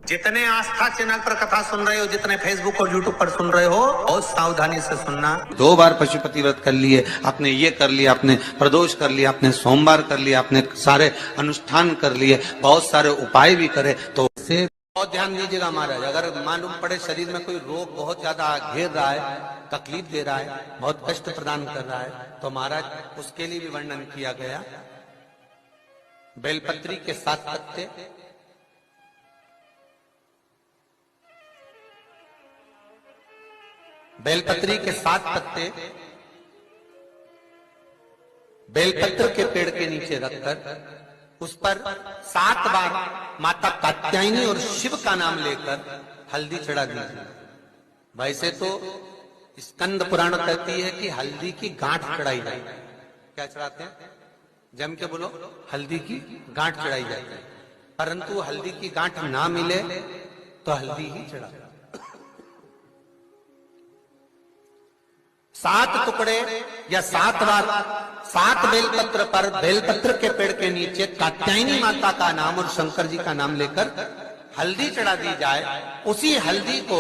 जितने आस्था चैनल पर कथा सुन रहे हो, जितने फेसबुक और यूट्यूब पर सुन रहे हो, बहुत सावधानी से सुनना। 2 बार पशुपति व्रत कर लिए आपने, ये कर लिया आपने, प्रदोष कर लिया आपने, सोमवार कर लिया आपने, सारे अनुष्ठान कर लिए, बहुत सारे उपाय भी करे, तो से बहुत ध्यान दीजिएगा महाराज। अगर मालूम पड़े शरीर में कोई रोग बहुत ज्यादा घेर रहा है, तकलीफ दे रहा है, बहुत कष्ट प्रदान कर रहा है, तो महाराज उसके लिए भी वर्णन किया गया। बेलपत्री के 7 पत्ते, बेलपत्री के 7 पत्ते बेलपत्र के पेड़ के नीचे रखकर उस पर 7 बार माता कात्यायनी और शिव का नाम लेकर हल्दी चढ़ा दीजिए। वैसे तो स्कंद पुराण कहती है कि हल्दी की गांठ चढ़ाई जाए। क्या चढ़ाते हैं? जम के बोलो, हल्दी की गांठ चढ़ाई जाती है, परंतु हल्दी की गांठ ना मिले तो हल्दी ही चढ़ा। 7 टुकड़े या 7 बार 7 बेलपत्र पर बेलपत्र के पेड़ के नीचे कात्यायनी माता का नाम और शंकर जी का नाम लेकर हल्दी चढ़ा दी जाए। उसी हल्दी को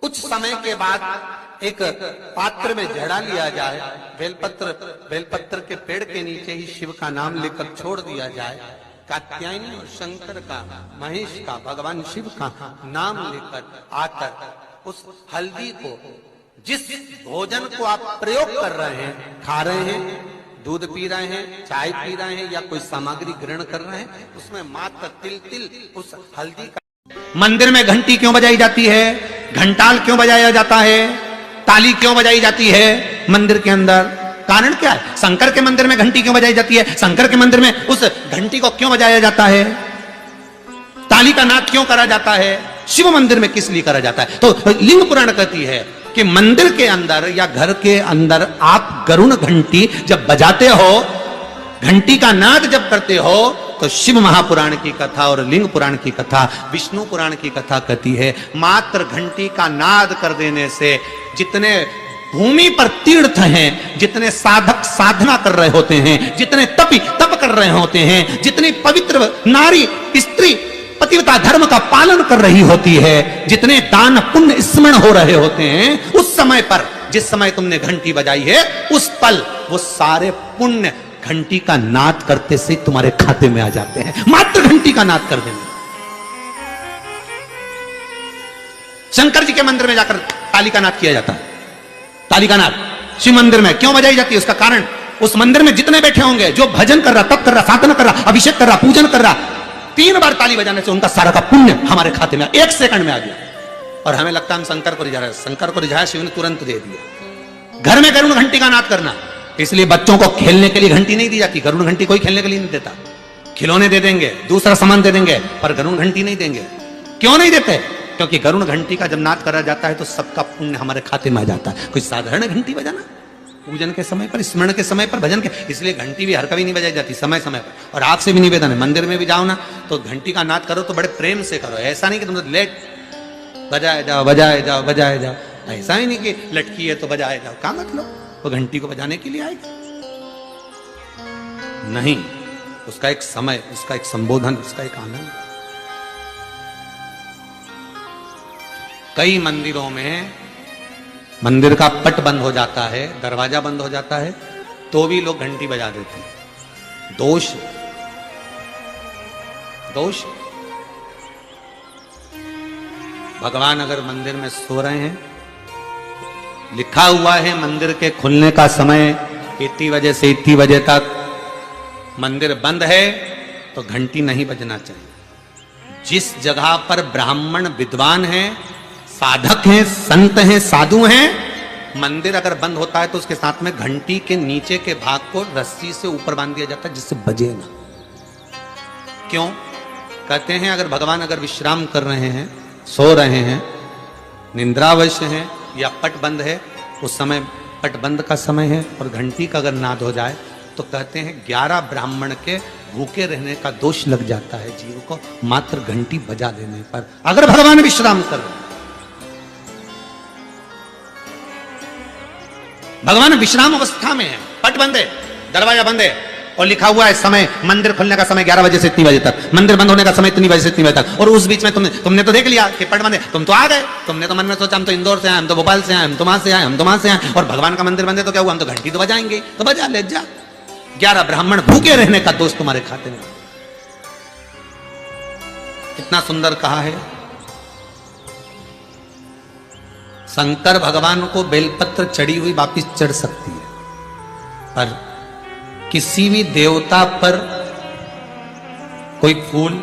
कुछ समय के बाद एक पात्र में जड़ा लिया जाए, बेलपत्र के पेड़ के नीचे ही शिव का नाम लेकर छोड़ दिया जाए। कात्यायनी और शंकर का, महेश का, भगवान शिव का नाम लेकर आकर उस हल्दी को, जिस भोजन को आप प्रयोग कर रहे हैं, खा रहे हैं, दूध पी रहे हैं, चाय पी रहे हैं या कोई सामग्री ग्रहण कर रहे हैं, उसमें मात्र तिल उस हल्दी का। मंदिर में घंटी क्यों बजाई जाती है? घंटाल क्यों बजाया जाता है? ताली क्यों बजाई जाती है मंदिर के अंदर? कारण क्या है? शंकर के मंदिर में घंटी क्यों बजाई जाती है? शंकर के मंदिर में उस घंटी को क्यों बजाया जाता है? ताली का नाद क्यों करा जाता है? शिव मंदिर में किस लिए करा जाता है? तो लिंग पुराण कहती है कि मंदिर के अंदर या घर के अंदर आप गरुण घंटी जब बजाते हो, घंटी का नाद जब करते हो, तो शिव महापुराण की कथा और लिंग पुराण की कथा, विष्णु पुराण की कथा कहती है मात्र घंटी का नाद कर देने से जितने भूमि पर तीर्थ हैं, जितने साधक साधना कर रहे होते हैं, जितने तपी तप कर रहे होते हैं, जितनी पवित्र नारी स्त्री पतिव्रता धर्म का पालन कर रही होती है, जितने दान पुण्य स्मरण हो रहे होते हैं, उस समय पर जिस समय तुमने घंटी बजाई है, उस पल वो सारे पुण्य घंटी का नाद करते से तुम्हारे खाते में आ जाते हैं, मात्र घंटी का नाद कर देने। शंकर जी के मंदिर में जाकर ताली का नाद किया जाता है। ताली का नाद शिव मंदिर में क्यों बजाई जाती है? उसका कारण, उस मंदिर में जितने बैठे होंगे, जो भजन कर रहा, तप कर रहा, साधना कर रहा, अभिषेक कर रहा, पूजन कर रहा, 3 बार ताली बजाने से उनका सारा का पुण्य हमारे खाते में 1 सेकंड में आ गया। और हमें लगता है हम शंकर को रिझा रहे हैं। शंकर को रिझाया, शिव ने तुरंत दे दिया। घर में गरुण घंटी का नाद करना, इसलिए बच्चों को खेलने के लिए घंटी नहीं दी जाती। गरुण घंटी कोई खेलने के लिए नहीं देता। खिलौने दे देंगे, दूसरा सामान दे देंगे, पर गरुण घंटी नहीं देंगे। क्यों नहीं देते? क्योंकि गरुण घंटी का जब नाद करा जाता है तो सबका पुण्य हमारे खाते में आ जाता है। कोई साधारण घंटी बजाना पूजन के समय पर, स्मरण के समय पर, भजन के, इसलिए घंटी भी हर कभी नहीं बजाई जाती, समय समय पर। और आपसे भी निवेदन है, मंदिर में भी जाओ ना तो घंटी का नाद करो तो बड़े प्रेम से करो। ऐसा नहीं कि तुम लेट बजाए जाओ बजाए जाओ बजाए जाओ, ऐसा ही नहीं कि लटकी है तो बजाए जाओ। क्या मतलब? वो घंटी को बजाने के लिए आएगी? नहीं, उसका एक समय, उसका एक संबोधन, उसका एक आनंद। कई मंदिरों में मंदिर का पट बंद हो जाता है, दरवाजा बंद हो जाता है, तो भी लोग घंटी बजा देते हैं। दोष दोष भगवान अगर मंदिर में सो रहे हैं, लिखा हुआ है मंदिर के खुलने का समय इतनी बजे से इतनी बजे तक, मंदिर बंद है तो घंटी नहीं बजना चाहिए। जिस जगह पर ब्राह्मण विद्वान हैं, साधक हैं, संत हैं, साधु हैं, मंदिर अगर बंद होता है तो उसके साथ में घंटी के नीचे के भाग को रस्सी से ऊपर बांध दिया जाता है जिससे बजे ना। क्यों? कहते हैं अगर भगवान अगर विश्राम कर रहे हैं, सो रहे हैं, निंद्रावश हैं या पट बंद है, उस समय पट बंद का समय है और घंटी का अगर नाद हो जाए तो कहते हैं 11 ब्राह्मण के भूखे रहने का दोष लग जाता है जीव को, मात्र घंटी बजा देने पर, अगर भगवान विश्राम कर रहे हैं। भगवान विश्राम अवस्था में है, पट बंद है, दरवाजा बंद है और लिखा हुआ है समय, मंदिर खुलने का समय 11 बजे से इतनी बजे तक, मंदिर बंद होने का समय इतनी बजे से इतनी बजे तक, और उस बीच में तुमने तो देख लिया कि पट बंद है, तुम तो आ गए, तुमने तो मन में सोचा हम तो इंदौर से आए, हम तो भोपाल से आए, हम तो वहां से आए, हम तो वहां से आए, और भगवान का मंदिर बंद है तो क्या हुआ, हम तो घंटी तो बजाएंगे, तो बजा ले जा। 11 ब्राह्मण भूखे रहने का दोष तुम्हारे खाते में। कितना सुंदर कहा है। शंकर भगवान को बेलपत्र चढ़ी हुई वापिस चढ़ सकती है, पर किसी भी देवता पर कोई फूल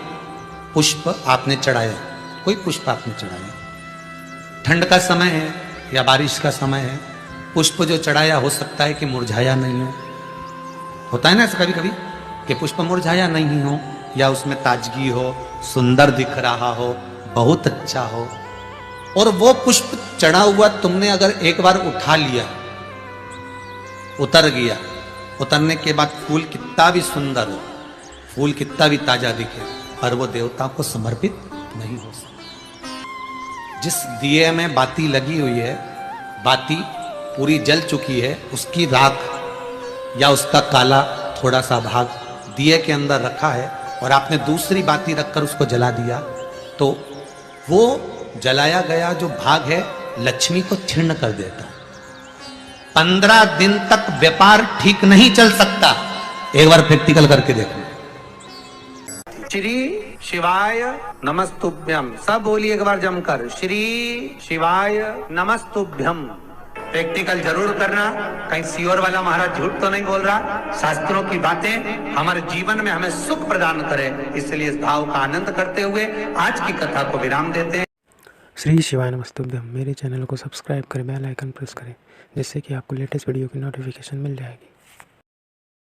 पुष्प आपने चढ़ाया, कोई पुष्प आपने चढ़ाया, ठंड का समय है या बारिश का समय है, पुष्प जो चढ़ाया हो सकता है कि मुरझाया नहीं हो। होता है ना ऐसा कभी कभी कि पुष्प मुरझाया नहीं हो, या उसमें ताजगी हो, सुंदर दिख रहा हो, बहुत अच्छा हो, और वो पुष्प चढ़ा हुआ तुमने अगर एक बार उठा लिया, उतर गया, उतरने के बाद फूल कितना भी सुंदर हो, फूल कितना भी ताजा दिखे, पर वो देवता को समर्पित नहीं हो सकता। जिस दिए में बाती लगी हुई है, बाती पूरी जल चुकी है, उसकी राख या उसका काला थोड़ा सा भाग दिए के अंदर रखा है, और आपने दूसरी बाती रखकर उसको जला दिया, तो वो जलाया गया जो भाग है लक्ष्मी को क्षीण कर देता है। 15 दिन तक व्यापार ठीक नहीं चल सकता। एक बार प्रैक्टिकल करके देखो। श्री शिवाय नमस्तुभ्यम, सब बोलिए एक बार जमकर, श्री शिवाय नमस्तुभ्यम। प्रैक्टिकल जरूर करना, कहीं सियोर वाला महाराज झूठ तो नहीं बोल रहा। शास्त्रों की बातें हमारे जीवन में हमें सुख प्रदान करें, इसलिए इस भाव का आनंद करते हुए आज की कथा को विराम देते हैं। श्री शिवाय नमस्तुभ्यम। मेरे चैनल को सब्सक्राइब करें, बेल आइकन प्रेस करें, जिससे कि आपको लेटेस्ट वीडियो की नोटिफिकेशन मिल जाएगी।